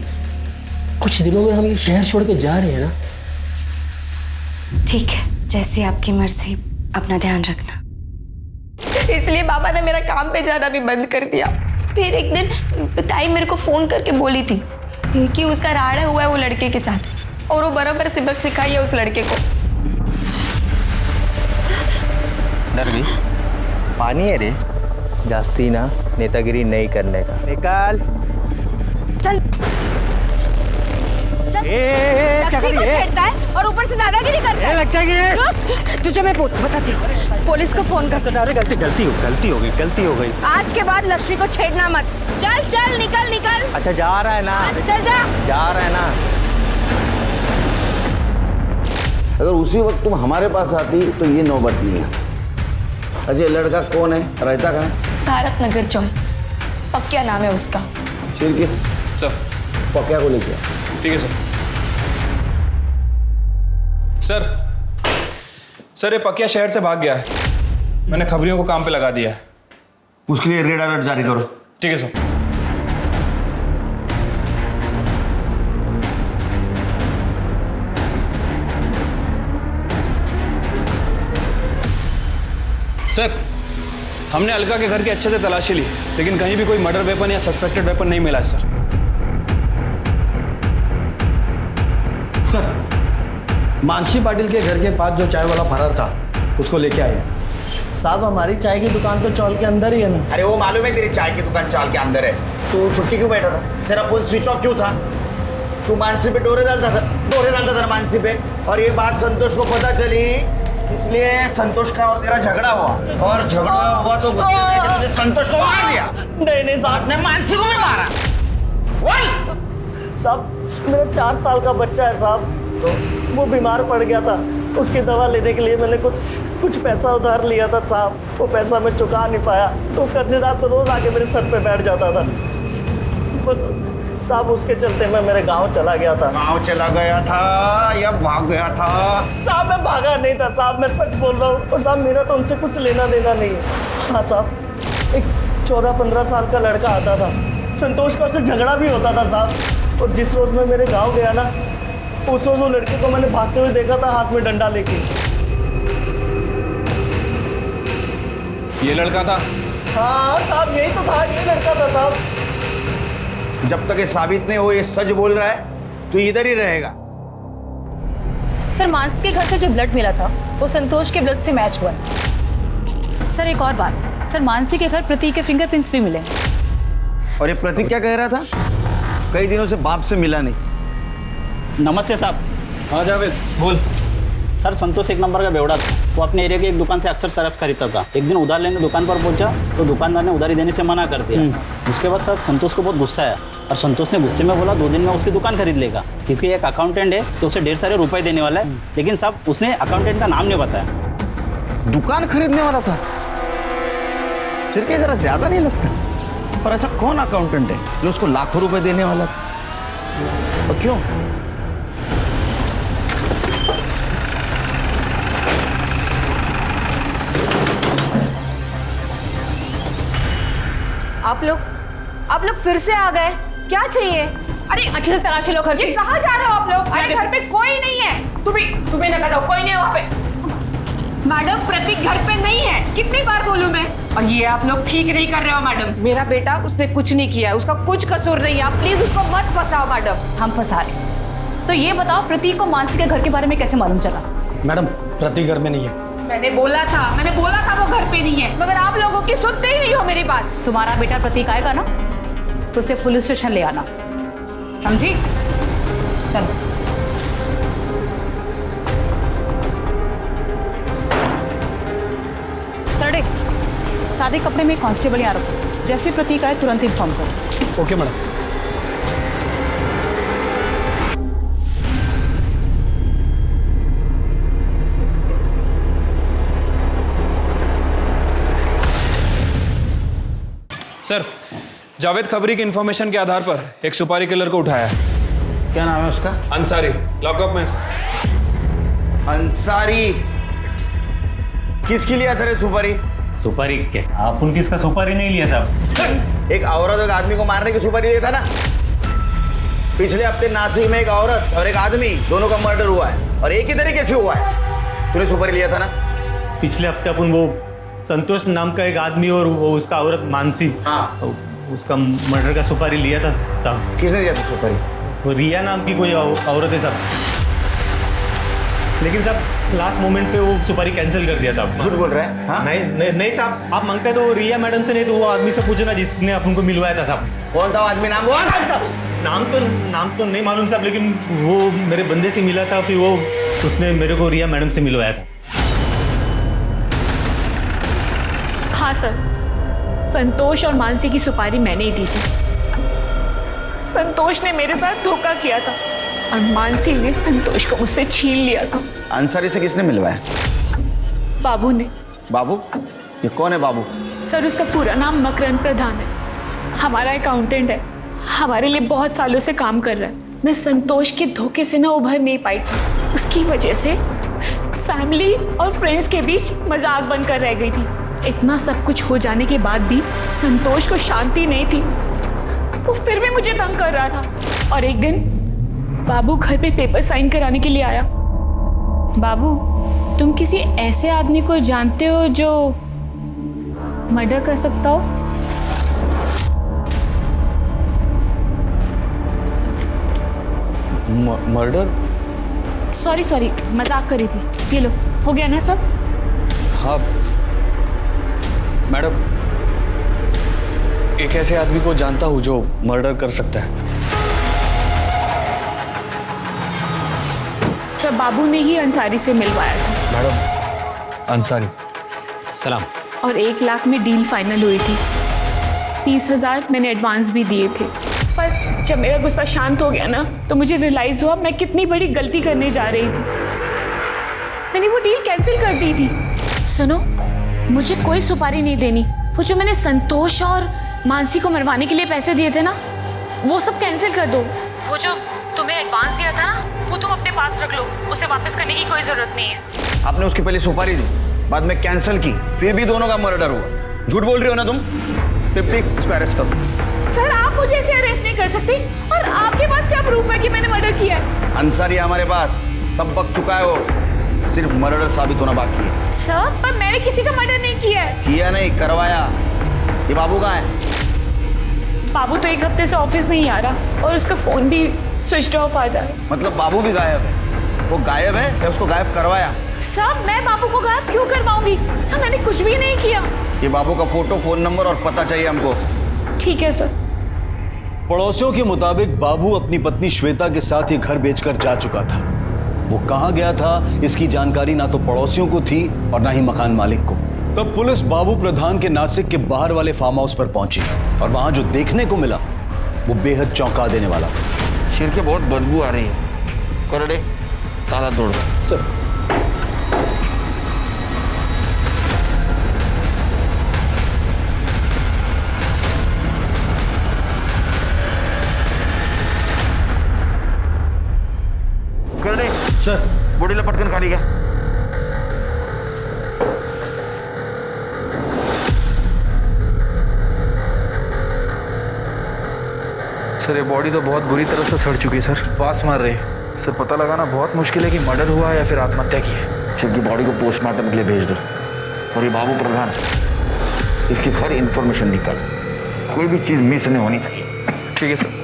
कुछ दिनों में हम ये शहर छोड़ के जा रहे हैं ना। ठीक है, जैसे आपकी मर्जी, अपना ध्यान रखना। इसलिए बाबा ने मेरा काम पे जाना भी बंद कर दिया। फिर एक दिन ताई मेरे को फोन करके बोली थी कि उसका राड़ा हुआ है वो लड़के के साथ, और वो बराबर सबक सिखाई है उस लड़के को। नरवी, पानी है रे, जास्ती ना नेतागिरी नहीं करने का। निकाल चल चल। लक्ष्मी को छेड़ता है और ऊपर से दादागिरी करता है। रुक, तुझे मैं बताती हूँ, पुलिस को फोन कर। अरे गलती हो गई। आज के बाद लक्ष्मी को छेड़ना मत। चल चल, निकल। अच्छा जा रहा है ना? चल जा रहा है ना? अगर उसी वक्त तुम हमारे पास आती तो ये नौबत नहीं है। अच्छा ये लड़का कौन है, रहता कहाँ है? भारत नगर चौक, पक्या नाम है उसका। शिरकी सर पक्या को लेके ठीक है सर ये पकिया शहर से भाग गया है। मैंने खबरियों को काम पे लगा दिया है। उसके लिए रेड अलर्ट जारी करो। ठीक है सर। सर हमने अलका के घर की अच्छे से तलाशी ली, लेकिन कहीं भी कोई मर्डर वेपन या सस्पेक्टेड वेपन नहीं मिला है सर। सर मानसी पाटिल के घर के पास जो चाय वाला फरार था उसको लेके आए। साहब हमारी चाय की दुकान तो चौल के अंदर ही है ना। अरे वो मालूम है तेरी चाय की दुकान चाल के अंदर है, तो छुट्टी क्यों बैठा था? तेरा फोन स्विच ऑफ क्यों था? तू मानसी पे डोरे डालता था मानसी पे, और ये बात संतोष को पता चली, इसलिए संतोष का और तेरा झगड़ा हुआ, और झगड़ा हुआ तो गुस्से में तुझे संतोष को मार दिया। नहीं साथ में मानसी को भी मारा। साहब मेरा 4 साल का बच्चा है साहब, तो वो बीमार पड़ गया था, उसकी दवा लेने के लिए मैंने कुछ पैसा उधार लिया था साहब। वो पैसा मैं चुका नहीं पाया, तो कर्जेदार तो रोज आके मेरे सर पे बैठ जाता था। बस साहब उसके चलते मैं मेरे गांव चला गया था। गांव चला गया था या भाग गया था? साहब मैं भागा नहीं था साहब, मैं सच बोल रहा हूँ। और साहब मेरा तो उनसे कुछ लेना देना नहीं है। हाँ साहब, एक 14-15 साल का लड़का आता था, संतोष का उससे झगड़ा भी होता था साहब। और जिस रोज मैं मेरे गाँव गया ना, उस रोज वो लड़के को मैंने भागते हुए देखा था हाथ में डंडा लेके। ये लड़का था? हाँ साहब यही तो था, ये लड़का था साहब। जब तक ये साबित नहीं हो ये सच बोल रहा है तो इधर ही रहेगा। सर मानसी के घर से जो ब्लड मिला था वो संतोष के ब्लड से मैच हुआ है। सर एक और बात, सर मानसी के घर प्रतीक के फिंगरप्रिंट्स भी मिले। और ये प्रतीक क्या कह रहा था? कई दिनों से बाप से मिला नहीं। नमस्ते साहब। हाँ जावेद बोल। सर संतोष एक नंबर का बेवड़ा था, वो अपने एरिया की एक दुकान से अक्सर सरफ खरीदता था। एक दिन उधार लेने दुकान पर पहुंचा तो दुकानदार ने उधारी देने से मना कर दिया। उसके बाद सर संतोष को बहुत गुस्सा आया, और संतोष ने गुस्से में बोला 2 दिन में उसकी दुकान खरीद लेगा, क्योंकि एक अकाउंटेंट है तो उसे ढेर सारे रुपए देने वाला है। लेकिन साहब उसने अकाउंटेंट का नाम नहीं बताया। दुकान खरीदने वाला था? सिर्फ जरा ज्यादा नहीं लगता? पर ऐसा कौन अकाउंटेंट है जो उसको लाखों रुपए देने वाला था? और क्यों? आप लोग फिर से आ गए। क्या चाहिए? अरे अच्छे से तलाशी लो घर की। ये कहाँ जा रहे हो आप लोग? अरे घर पे कोई नहीं है। तुम्हें ना जाओ, कोई नहीं है वहाँ पे। मैडम प्रतीक घर पे नहीं है, कितनी बार बोलूं मैं? और ये आप लोग ठीक नहीं कर रहे हो मैडम। मेरा बेटा उसने कुछ नहीं किया है, उसका कुछ कसूर नहीं है। आप प्लीज उसको मत फंसाओ मैडम। हम फंसा रहे। तो ये बताओ प्रतीक को मानसी के घर के बारे में कैसे मालूम चला? मैडम प्रतीक घर में नहीं है। मैंने बोला था वो घर पे नहीं है, मगर आप लोगों की सुनते ही नहीं हो मेरी बात। तुम्हारा बेटा प्रतीक आएगा ना तो उसे पुलिस स्टेशन ले आना, समझी? चलो। सरडे, सादे कपड़े में कांस्टेबल यहाँ रखो। जैसे प्रतीक आए तुरंत इन्फॉर्म करो। Okay madam. सर, जावेद खबरी की इंफॉर्मेशन के आधार पर एक सुपारी किलर को उठाया है। क्या नाम है उसका? अंसारी, लॉकअप में। अंसारी किसकी लिया था रे सुपारी? सुपारी क्या? आप उनकी इसका सुपारी नहीं लिया साहब। एक औरत एक आदमी को मारने की सुपारी लिया था ना। पिछले हफ्ते नासिक में एक औरत और एक आदमी दोनों का मर्डर हुआ है, और एक ही तरीके से हुआ है। तूने सुपारी लिया था ना? पिछले हफ्ते अपन वो संतोष नाम का एक आदमी और वो उसका औरत मानसी, हाँ, उसका मर्डर का सुपारी लिया था साहब। किसने दिया था सुपारी? वो रिया नाम की कोई औरत है साहब, लेकिन साहब लास्ट मोमेंट पे वो सुपारी कैंसिल कर दिया साहब। झूठ बोल रहा है? हाँ? नहीं साहब, आप मांगते तो रिया मैडम से नहीं तो वो आदमी से पूछना जिसने अपन को मिलवाया था साहब। कौन था आदमी? नाम बोल। नाम तो नहीं मालूम साहब, लेकिन वो मेरे बंदे से मिला था, फिर वो उसने मेरे को रिया मैडम से मिलवाया था। हाँ सर, संतोष और मानसी की सुपारी मैंने ही दी थी। संतोष ने मेरे साथ धोखा किया था और मानसी ने संतोष को मुझसे छीन लिया था। अंसारी से किसने मिलवाया? बाबू ने। बाबू? ये कौन है बाबू? सर उसका पूरा नाम मकरंद प्रधान है, हमारा अकाउंटेंट है, हमारे लिए बहुत सालों से काम कर रहा है। मैं संतोष के धोखे से ना उभर नहीं पाई थी, उसकी वजह से फैमिली और फ्रेंड्स के बीच मजाक बनकर रह गई थी। इतना सब कुछ हो जाने के बाद भी संतोष को शांति नहीं थी, वो फिर भी मुझे तंग कर रहा था। और एक दिन बाबू घर पे पेपर साइन कराने के लिए आया। बाबू, तुम किसी ऐसे आदमी को जानते हो जो मर्डर कर सकता हो? मर्डर? सॉरी, मजाक कर रही थी। ये लो, हो गया ना सब? हाँ मैडम, एक ऐसे आदमी को जानता हूँ जो मर्डर कर सकता है। तो बाबू ने ही अंसारी से मिलवाया था। मैडम, अंसारी। सलाम। और 1 लाख में डील फाइनल हुई थी। 30,000 मैंने एडवांस भी दिए थे। पर जब मेरा गुस्सा शांत हो गया ना तो मुझे रियलाइज हुआ मैं कितनी बड़ी गलती करने जा रही थी। मैंने वो डील कैंसिल कर दी थी। सुनो, मुझे कोई सुपारी नहीं देनी। वो जो मैंने संतोष और मानसी को मरवाने के लिए पैसे दिए थे ना, वो सब कैंसिल कर दो। वो जो तुम्हें एडवांस दिया था ना, वो तुम अपने पास रख लो, उसे वापस करने की कोई जरूरत नहीं है। आपने उसकी पहले सुपारी दी, बाद में कैंसिल की, फिर भी दोनों का मर्डर हुआ। झूठ बोल रही हो ना तुम? तिप्ती, इसको अरेस्ट करो। सर, आप मुझे ऐसे अरेस्ट नहीं कर सकते। और आपके पास क्या प्रूफ है कि मैंने मर्डर किया है? अंसारी हमारे पास सब बक चुका है, वो सिर्फ मर्डर साबित होना बाकी है। सर, पर मैंने किसी का मर्डर नहीं किया है। किया नहीं, करवाया। ये बाबू कहाँ है? बाबू तो 1 हफ्ते से ऑफिस नहीं आ रहा और उसका फोन भी स्विच ऑफ आ रहा है। मतलब बाबू भी गायब है? वो गायब है या उसको गायब करवाया? सर, मैं बाबू को गायब क्यों करवाऊंगी? सर, मैंने कुछ भी नहीं किया। ये बाबू का फोटो, फोन नंबर और पता चाहिए हमको। ठीक है सर। पड़ोसियों के मुताबिक बाबू अपनी पत्नी श्वेता के साथ ये घर बेचकर जा चुका था। वो कहां गया था इसकी जानकारी ना तो पड़ोसियों को थी और ना ही मकान मालिक को। तब पुलिस बाबू प्रधान के नासिक के बाहर वाले फार्म हाउस पर पहुंची और वहां जो देखने को मिला वो बेहद चौंका देने वाला था। शिर के बहुत बदबू आ रही है। कर दे, ताला तोड़। सर, सर बॉडी ला पटकन खाली क्या? सर ये बॉडी तो बहुत बुरी तरह से सड़ चुकी है सर, पास मार रही है सर। पता लगाना बहुत मुश्किल है कि मर्डर हुआ है या फिर आत्महत्या की है। इसकी बॉडी को पोस्टमार्टम के लिए भेज दो। और ये बाबू प्रधान, इसकी हर इंफॉर्मेशन निकाल, कोई भी चीज मिस नहीं होनी चाहिए। ठीक है सर।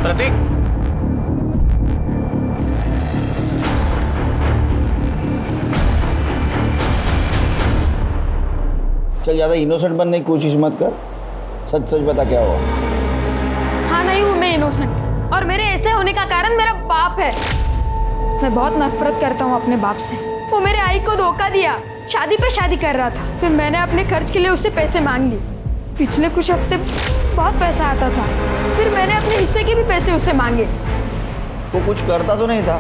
प्रतीक, चल ज्यादा इनोसेंट बनने की कोशिश मत कर, सच सच बता क्या हुआ। हाँ नहीं हूँ मैं इनोसेंट, और मेरे ऐसे होने का कारण मेरा बाप है। मैं बहुत नफरत करता हूँ अपने बाप से। वो मेरे आई को धोखा दिया, शादी पे शादी कर रहा था, फिर मैंने अपने खर्च के लिए उससे पैसे मांग लिए। पिछले कुछ हफ्ते बहुत पैसा आता था, फिर मैंने अपने हिस्से के भी पैसे उससे मांगे। वो कुछ करता तो नहीं था,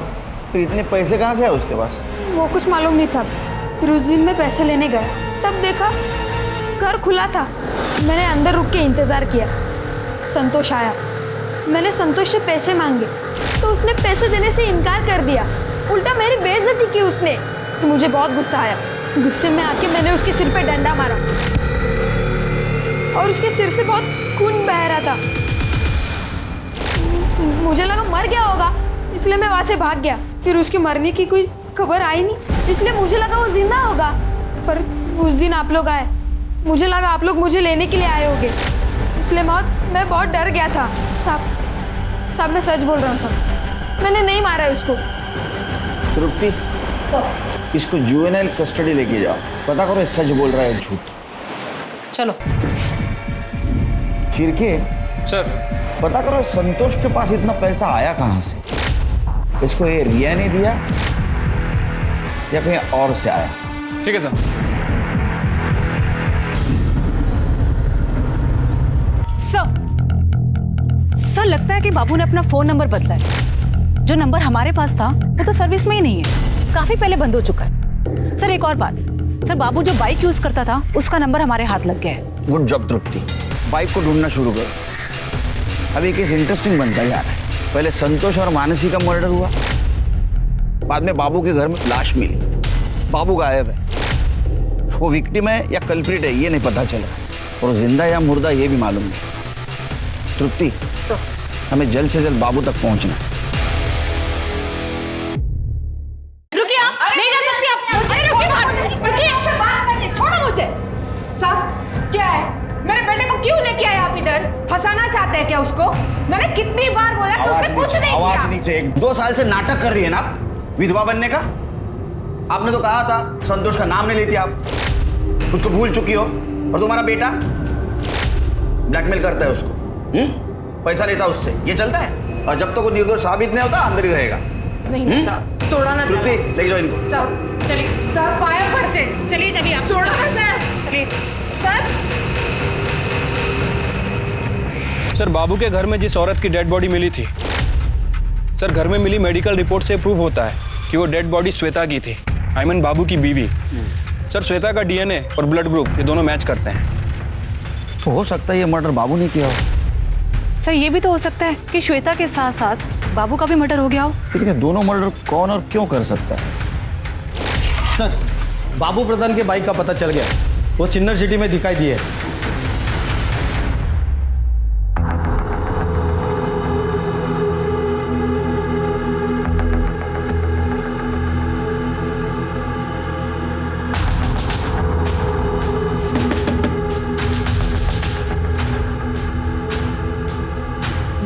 फिर इतने पैसे कहाँ से आए उसके पास? वो कुछ मालूम नहीं साहब। फिर उस दिन मैं पैसे लेने गया, तब देखा घर खुला था। मैंने अंदर रुक के इंतज़ार किया, संतोष आया। मैंने संतोष से पैसे मांगे तो उसने पैसे देने से इनकार कर दिया, उल्टा मेरी बेइज्जती की उसने। तो मुझे बहुत गुस्सा आया। गुस्से में आके मैंने उसके सिर पे डंडा मारा और उसके सिर से बहुत खून बह रहा था। मुझे लगा मर गया होगा, इसलिए मैं वहाँ से भाग गया। फिर उसके मरने की कोई खबर आई नहीं, इसलिए मुझे लगा वो जिंदा होगा। पर उस दिन आप लोग आए, मुझे लगा आप लोग मुझे लेने के लिए आए होंगे, इसलिए मैं बहुत डर गया था। साहब मैं सच बोल रहा हूँ साहब, मैंने नहीं मारा है उसको। तृप्ति, इसको जुवेनाइल कस्टडी लेके जाओ, पता करो सच बोल रहा है झूठ। चलो। चिरके सर, पता करो संतोष के पास इतना पैसा आया कहाँ से? इसको ये रिया ने दिया या कहीं और से आया? ठीक है सर। सर लगता है कि बाबू ने अपना फोन नंबर बदला है। जो नंबर हमारे पास था वो तो सर्विस में ही नहीं है, काफी पहले बंद हो चुका है। सर एक और बात, सर बाबू जो बाइक यूज करता था उसका नंबर हमारे हाथ लग गया है। गुड जॉब तृप्ति, बाइक को ढूंढना शुरू करो। अभी केस इंटरेस्टिंग बनता जा रहा है। पहले संतोष और मानसी का मर्डर हुआ, बाद में बाबू के घर में लाश मिली, बाबू गायब है। वो विक्टिम है या कल्प्रिट है ये नहीं पता चला, और जिंदा या मुर्दा ये भी मालूम नहीं। तृप्ति, हमें जल्द से जल्द बाबू तक पहुंचना। रुकिए आप, नहीं रह सकती आप। अरे रुकिए, बात करनी, छोड़ो मुझे। साहब क्या है, मेरे बेटे को क्यों लेके आए आप इधर? फंसाना चाहते हैं क्या उसको? मैंने कितनी बार बोला कि उसने कुछ नहीं किया। आवाज नीचे। 2 साल से नाटक कर रही है ना विधवा बनने का। आपने तो कहा था संतोष का नाम नहीं लेती आप, उसको भूल चुकी हो। और तुम्हारा बेटा ब्लैकमेल करता है उसको, पैसा लेता है उससे, ये चलता है। और जब तक वो निर्दोष साबित नहीं होता अंदर ही रहेगा। नहीं साहब, छोड़ा ना। तृप्ति, लेके जाओ इनको। साहब चलिए, साहब पाया पड़ते। चलिए आप छोड़ो ना सर। चलिए सर। सर बाबू के घर में जिस औरत की डेड बॉडी मिली थी, सर घर में मिली मेडिकल रिपोर्ट से प्रूव होता है कि वो डेड बॉडी श्वेता की थी, आई मीन बाबू की बीवी। सर श्वेता का डीएनए और ब्लड ग्रुप ये दोनों मैच करते हैं। तो हो सकता है ये मर्डर बाबू ने किया हो। सर ये भी तो हो सकता है कि श्वेता के साथ साथ बाबू का भी मर्डर हो गया हो। लेकिन दोनों मर्डर कौन और क्यों कर सकता है? सर बाबू प्रधान के बाइक का पता चल गया, वो सिन्नर सिटी में दिखाई दिए।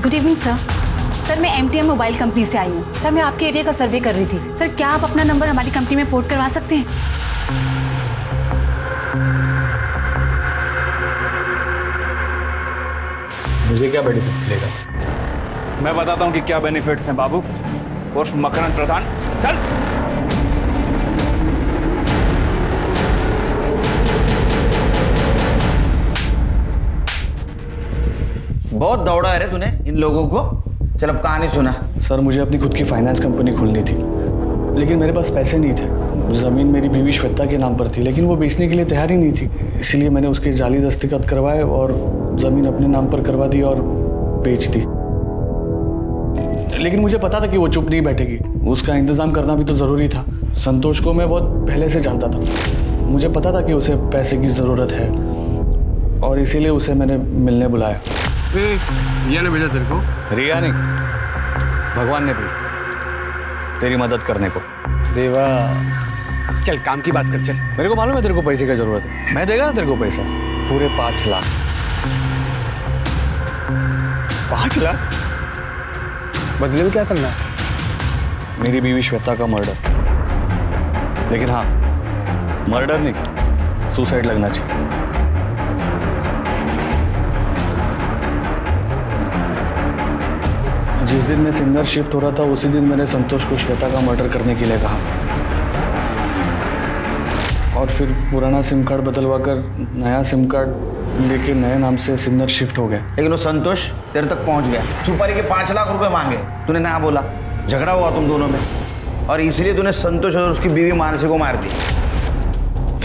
Good evening sir. सर मैं MTM मोबाइल कंपनी से आई हूँ। सर मैं आपके एरिया का सर्वे कर रही थी। सर क्या आप अपना नंबर हमारी कंपनी में पोर्ट करवा सकते हैं? मुझे क्या बेनिफिट मिलेगा? मैं बताता हूँ कि क्या बेनिफिट्स हैं बाबू उर्फ मकरंद प्रधान। चल। बहुत दौड़ा है रे तूने इन लोगों को। चल अब कहानी सुना। सर मुझे अपनी खुद की फाइनेंस कंपनी खोलनी थी, लेकिन मेरे पास पैसे नहीं थे। ज़मीन मेरी बीवी श्वेता के नाम पर थी, लेकिन वो बेचने के लिए तैयार ही नहीं थी। इसलिए मैंने उसके जाली दस्तखत करवाए और ज़मीन अपने नाम पर करवा दी और बेच दी। लेकिन मुझे पता था कि वो चुप नहीं बैठेगी, उसका इंतज़ाम करना भी तो ज़रूरी था। संतोष को मैं बहुत पहले से जानता था, मुझे पता था कि उसे पैसे की ज़रूरत है और इसीलिए उसे मैंने मिलने बुलाया। रिया ने भेजा तेरे को? रिया नहीं, भगवान ने भेजा तेरी मदद करने को। देवा, चल काम की बात कर चल। मेरे को मालूम है तेरे को पैसे की जरूरत है, मैं देगा ना तेरे को पैसा, पूरे 5 लाख। 5 लाख? बदले में क्या करना है? मेरी बीवी श्वेता का मर्डर। लेकिन हाँ, मर्डर नहीं, सुसाइड लगना चाहिए। जिस दिन मैं सिन्नर शिफ्ट हो रहा था उसी दिन मैंने संतोष को श्वेता का मर्डर करने के लिए कहा और फिर पुराना सिम कार्ड बदलवा कर नया सिम कार्ड लेके नए नाम से सिन्नर शिफ्ट हो गया। लेकिन वो संतोष तेरे तक पहुंच गया, सुपारी के 5 लाख रुपए मांगे, तूने ना बोला, झगड़ा हुआ तुम दोनों में और इसलिए तूने संतोष और उसकी बीवी मानसी को मार दी।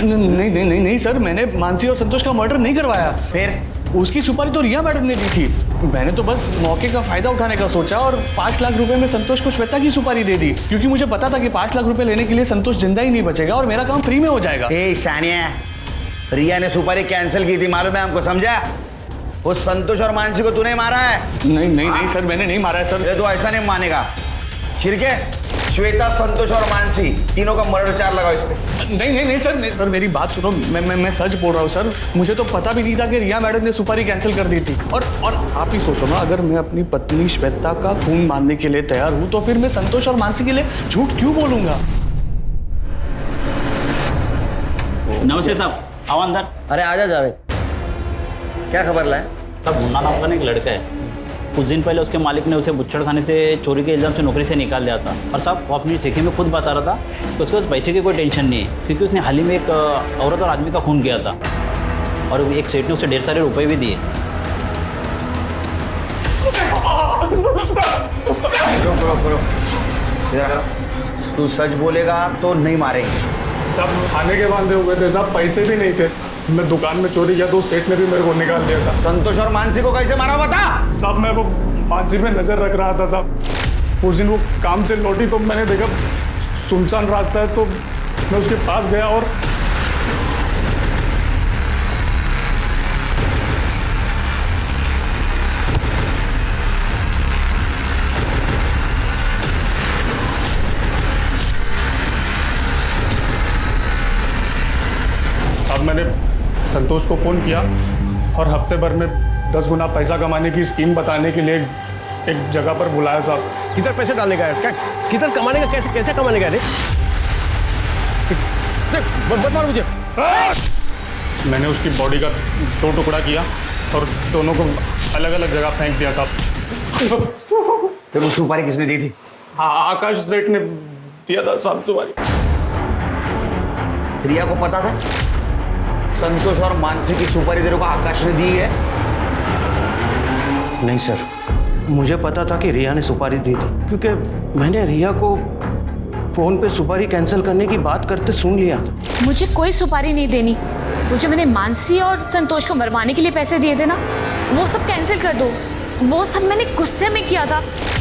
नहीं सर, मैंने मानसी और संतोष का मर्डर नहीं करवाया। फिर उसकी सुपारी तो रिया मैडम ने दी थी, मैंने तो बस मौके का फायदा उठाने का सोचा और 5 लाख रुपए में संतोष को श्वेता की सुपारी दे दी, क्योंकि मुझे पता था कि 5 लाख रुपए लेने के लिए संतोष जिंदा ही नहीं बचेगा और मेरा काम फ्री में हो जाएगा। शानिया, रिया ने सुपारी कैंसिल की थी, मालूम है हमको, समझा? उस संतोष और मानसी को तूने मारा है? नहीं सर, मैंने नहीं मारा है सर। तो ऐसा नहीं मानेगा, ठीक है? श्वेता, संतोष और मानसी तीनों का मर्डर चार्ज लगाओ इस पे। नहीं सर, मेरी बात सुनो, मैं सच बोल रहा हूँ सर। मुझे तो पता भी नहीं था कि रिया मैडम ने सुपारी कैंसिल कर दी थी। और आप ही सोचो ना, अगर मैं अपनी पत्नी श्वेता का खून मानने के लिए तैयार हूँ तो फिर मैं संतोष और मानसी के लिए झूठ क्यों बोलूंगा? नमस्ते साहब, आओ अंदर। अरे आजा जावेद, क्या खबर लाए? साहब, मुन्ना नाम का एक लड़का है, कुछ दिन पहले उसके मालिक ने उसे बुच्छड़ खाने से चोरी के इल्जाम से नौकरी से निकाल दिया था। और साहब, वो अपनी चिट्ठी में खुद बता रहा था कि उसके पास पैसे की कोई टेंशन नहीं है, क्योंकि उसने हाल ही में एक औरत और आदमी का खून किया था और एक सेठ ने उसे ढेर सारे रुपए भी दिए। तू सच बोलेगा तो नहीं मारेंगे। सब खाने के बांधे हुए थे साहब, पैसे भी नहीं थे। मैं दुकान में चोरी किया तो सेठ ने भी मेरे को निकाल दिया था। संतोष और मानसी को कैसे मारा बता? साहब, मैं वो मानसी पे नजर रख रहा था साहब। उस दिन वो काम से लौटी तो मैंने देखा सुनसान रास्ता है, तो मैं उसके पास गया और मैंने संतोष को फ़ोन किया और हफ्ते भर में 10 गुना पैसा कमाने की स्कीम बताने के लिए एक जगह पर बुलाया साहब। किधर पैसे डालेगा क्या, किधर कमाने का, कैसे कमाने का? मत मार मुझे। मैंने उसकी बॉडी का 2 टुकड़ा किया और दोनों को अलग अलग जगह फेंक दिया साहब। तो वो सुपारी किसने दी थी? हाँ, आकाश सेठ ने दिया था साहब सुपारी। रिया को पता था संतोष और मानसी की सुपारी तेरे को आकाश ने दी है? नहीं सर, मुझे पता था कि रिया ने सुपारी दी थी, क्योंकि मैंने रिया को फोन पे सुपारी कैंसिल करने की बात करते सुन लिया था। मुझे कोई सुपारी नहीं देनी। वो जो मैंने मानसी और संतोष को मरवाने के लिए पैसे दिए थे ना, वो सब कैंसिल कर दो। वो सब मैंने गुस्से में किया था।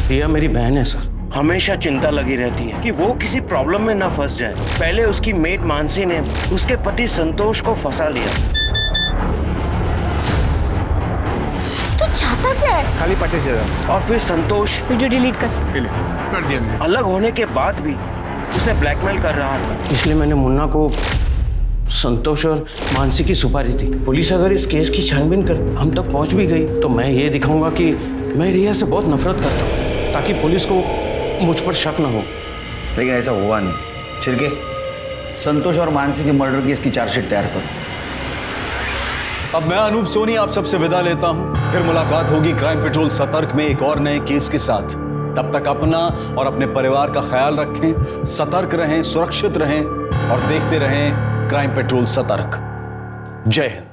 रिया मेरी बहन है सर, हमेशा चिंता लगी रहती है कि वो किसी प्रॉब्लम में ना फंस जाए। पहले उसकी मेट मानसी ने उसके पति संतोष को फंसा लिया। तू चाहता क्या है? खाली 25,000। और फिर संतोष वीडियो डिलीट कर दिया। अलग होने के बाद भी उसे ब्लैकमेल कर रहा था, इसलिए मैंने मुन्ना को संतोष और मानसी की सुपारी दी। पुलिस अगर इस केस की छानबीन कर हम तक पहुंच भी गई तो मैं ये दिखाऊंगा कि मैं रिया से बहुत नफरत करता हूँ, ताकि पुलिस को मुझ पर शक न हो। लेकिन ऐसा हुआ नहीं। छिड़के, संतोष और मानसी के मर्डर की इसकी चार्जशीट तैयार करो। अब मैं अनूप सोनी आप सबसे विदा लेता हूं। फिर मुलाकात होगी क्राइम पेट्रोल सतर्क में एक और नए केस के साथ। तब तक अपना और अपने परिवार का ख्याल रखें, सतर्क रहें, सुरक्षित रहें और देखते रहें क्राइम पेट्रोल सतर्क। जय हिंद।